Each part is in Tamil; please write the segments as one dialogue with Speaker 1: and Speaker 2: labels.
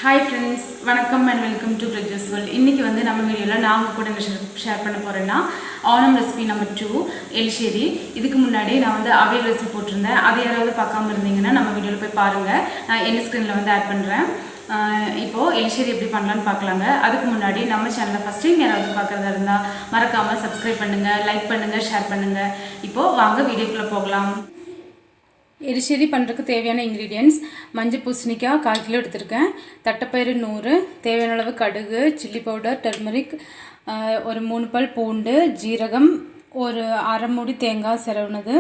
Speaker 1: Hi friends, welcome and welcome to Bridges World. இன்னைக்கு வந்து நம்ம வீடியோல நான் உங்க கூட ஷேர் பண்ண போறேன்னா ஆனம் ரெசிபி நம்பர் 2 எலிஷேரி. இதுக்கு முன்னாடி நான் வந்து அவியல் ரெசிபி போட்டிருந்தேன். அதை யாராவது பார்க்காம இருந்தீங்கன்னா நம்ம வீடியோல போய் பாருங்க. நான் என் ஸ்கிரீன்ல வந்து ஆட் பண்றேன். இப்போ எலிஷேரி எப்படி பண்ணலாம்னு பார்க்கலாங்க. அதுக்கு முன்னாடி நம்ம சேனலை ஃபர்ஸ்ட் டைம் யாராவது பார்க்கறதா இருந்தா மறக்காம சப்ஸ்கிரைப் பண்ணுங்க, லைக் பண்ணுங்க, ஷேர் பண்ணுங்க. இப்போ வாங்க வீடியோக்குள்ள போகலாம். எரிசேரி பண்ணுறதுக்கு தேவையான இன்க்ரீடியன்ட்ஸ் மஞ்சள் பூசணிக்காய் 1/4 கிலோ எடுத்திருக்கேன், தட்டைப்பயிறு 100, தேவையான அளவு கடுகு, சில்லி பவுடர், டர்மரிக், ஒரு 3 பல் பூண்டு, ஜீரகம், ஒரு அரை மூடி தேங்காய் சிரவுனது,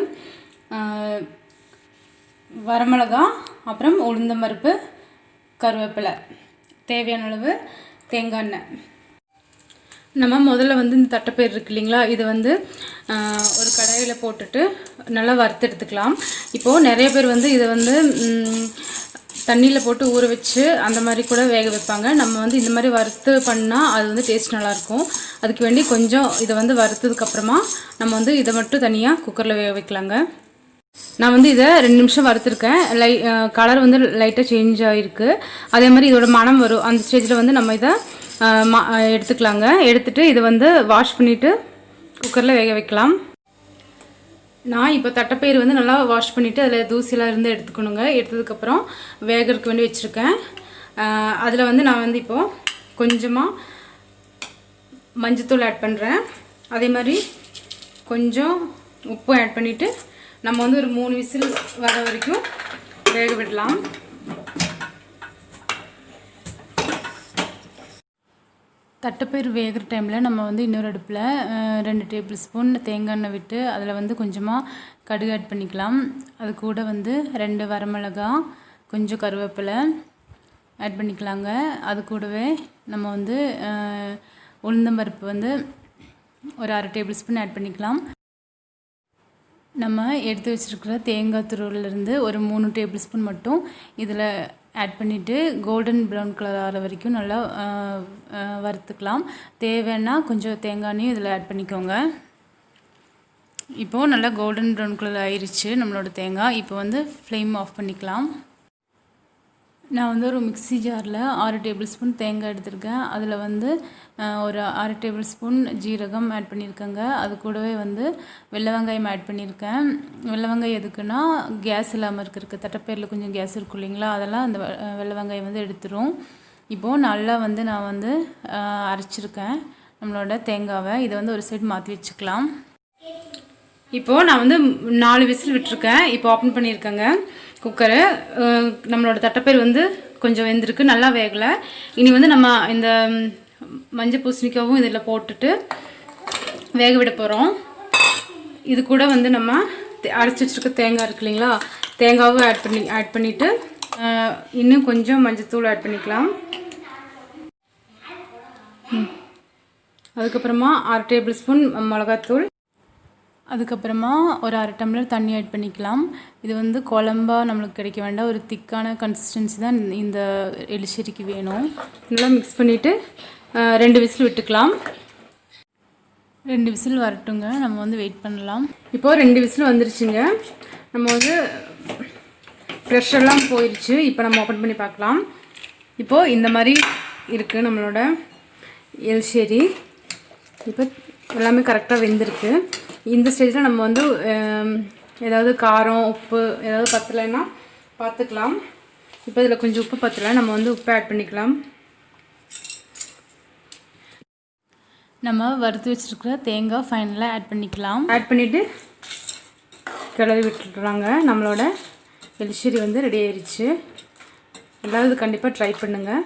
Speaker 1: வரமிளகா, அப்புறம் உளுந்தம்பருப்பு, கருவேப்பிலை, தேவையான அளவு தேங்காய் எண்ணெய். நம்ம முதல்ல வந்து இந்த தட்டைப்பயிறு இருக்கு இல்லைங்களா, இது வந்து ஒரு கடாயில் போட்டுட்டு நல்லா வறுத்து எடுத்துக்கலாம். இப்போது நிறைய பேர் வந்து இதை வந்து தண்ணியில் போட்டு ஊற வச்சு அந்த மாதிரி கூட வேக வைப்பாங்க. நம்ம வந்து இந்த மாதிரி வறுத்து பண்ணால் அது வந்து டேஸ்ட் நல்லாயிருக்கும். அதுக்கு வேண்டி கொஞ்சம் இதை வந்து வறுத்ததுக்கப்புறமா நம்ம வந்து இதை மட்டும் தனியாக குக்கரில் வேக வைக்கலாங்க. நான் வந்து இதை 2 நிமிஷம் வறுத்துருக்கேன். கலர் வந்து லைட்டாக சேஞ்ச் ஆகிருக்கு. அதே மாதிரி இதோட மனம் வரும். அந்த ஸ்டேஜில் வந்து நம்ம இதை எடுத்துக்கலாங்க. எடுத்துகிட்டு இதை வந்து வாஷ் பண்ணிவிட்டு குக்கரில் வேக வைக்கலாம். நான் இப்போ தட்டைப்பயிறு வந்து நல்லா வாஷ் பண்ணிவிட்டு அதில் தூசிலாம் இருந்து எடுத்துக்கணுங்க. எடுத்ததுக்கப்புறம் வேகிறதுக்கு வேண்டி வச்சுருக்கேன். அதில் வந்து நான் வந்து இப்போது கொஞ்சமாக மஞ்சத்தூள் ஆட் பண்ணுறேன். அதே மாதிரி கொஞ்சம் உப்பும் ஆட் பண்ணிவிட்டு நம்ம வந்து ஒரு 3 விசில் வர வரைக்கும் வேக விடலாம். தட்டைப்பயிறு வேகிற டைமில் நம்ம வந்து இன்னொரு அடுப்பில் 2 டேபிள் ஸ்பூன் தேங்காய் எண்ணெய் விட்டு அதில் வந்து கொஞ்சமாக கடுகு ஆட் பண்ணிக்கலாம். அது கூட வந்து 2 வரமிளகா, கொஞ்சம் கருவேப்பிலை ஆட் பண்ணிக்கலாங்க. அது கூடவே நம்ம வந்து உளுந்தம்பருப்பு வந்து ஒரு அரை டேபிள் ஸ்பூன் ஆட் பண்ணிக்கலாம். நம்ம எடுத்து வச்சுருக்கிற தேங்காய் துருவிலேருந்து ஒரு 3 டேபிள் ஸ்பூன் மட்டும் இதில் ஆட் பண்ணிவிட்டு கோல்டன் ப்ரௌன் கலர் ஆகிற வரைக்கும் நல்லா வறுத்துக்கலாம். தேவைன்னா கொஞ்சம் தேங்காய் எண்ணெயும் இதில் ஆட் பண்ணிக்கோங்க. இப்போது நல்லா கோல்டன் ப்ரௌன் கலர் ஆயிடுச்சு நம்மளோட தேங்காய். இப்போ வந்து ஃப்ளேம் ஆஃப் பண்ணிக்கலாம். நான் வந்து ஒரு மிக்ஸி ஜாரில் 6 டேபிள் ஸ்பூன் தேங்காய் எடுத்திருக்கேன். அதில் வந்து ஒரு அரை டேபிள் ஸ்பூன் ஜீரகம் ஆட் பண்ணியிருக்கேங்க. அது கூடவே வந்து வெள்ளை வெங்காயம் ஆட் பண்ணியிருக்கேன். வெள்ளை வெங்காயம் எதுக்குன்னா கேஸ் இல்லாமல் இருக்கிறதுக்கு. தட்டைப்பயிரில் கொஞ்சம் கேஸ் இருக்கும் இல்லைங்களா, அதெல்லாம் அந்த வெள்ளை வெங்காயம் வந்து எடுத்துரும். இப்போது நல்லா வந்து நான் வந்து அரைச்சிருக்கேன் நம்மளோட தேங்காவை. இதை வந்து ஒரு சைடு மாற்றி வச்சுக்கலாம். இப்போது நான் வந்து 4 விசில் விட்டுருக்கேன். இப்போ ஓப்பன் பண்ணியிருக்கேங்க குக்கரை. நம்மளோட தட்டைப்பயிறு வந்து கொஞ்சம் வெந்திருக்கு, நல்லா வேகலை. இனி வந்து நம்ம இந்த மஞ்சள் பூசணிக்காவும் இதில் போட்டுட்டு வேக விட போகிறோம். இது கூட வந்து நம்ம அரைச்சி வச்சுருக்க தேங்காய் இருக்கு இல்லைங்களா, தேங்காவும் ஆட் பண்ணிவிட்டு இன்னும் கொஞ்சம் மஞ்சத்தூள் ஆட் பண்ணிக்கலாம். அதுக்கப்புறமா 1/2 டேபிள் ஸ்பூன் மிளகாத்தூள், அதுக்கப்புறமா ஒரு 1/2 டம்ளர் தண்ணி ஆட் பண்ணிக்கலாம். இது வந்து குழம்பா நம்மளுக்கு கிடைக்க வேண்டாம், ஒரு திக்கான கன்சிஸ்டன்சி தான் இந்த எலிசேரிக்கு வேணும். நல்லா மிக்ஸ் பண்ணிவிட்டு 2 விசில் விட்டுக்கலாம். 2 விசில் வரட்டுங்க, நம்ம வந்து வெயிட் பண்ணலாம். இப்போது 2 விசில் வந்துருச்சுங்க. நம்ம வந்து ப்ரெஷர்லாம் போயிடுச்சு. இப்போ நம்ம ஓப்பன் பண்ணி பார்க்கலாம். இப்போது இந்த மாதிரி இருக்குது நம்மளோட எலிசேரி. இப்போ எல்லாமே கரெக்டாக வெந்திருக்கு. இந்த ஸ்டேஜில் நம்ம வந்து ஏதாவது காரம், உப்பு ஏதாவது பத்தலைன்னா பார்த்துக்கலாம். இப்போ இதில் கொஞ்சம் உப்பு பத்தலை, நம்ம வந்து உப்பு ஆட் பண்ணிக்கலாம். நம்ம வறுத்து வச்சுருக்கிற தேங்காய் ஃபைனலாக ஆட் பண்ணிக்கலாம். ஆட் பண்ணிவிட்டு கிளறி விட்டுறாங்க. நம்மளோட எலிசேரி வந்து ரெடி ஆயிடுச்சு. எல்லாரும் இது கண்டிப்பாக ட்ரை பண்ணுங்கள்.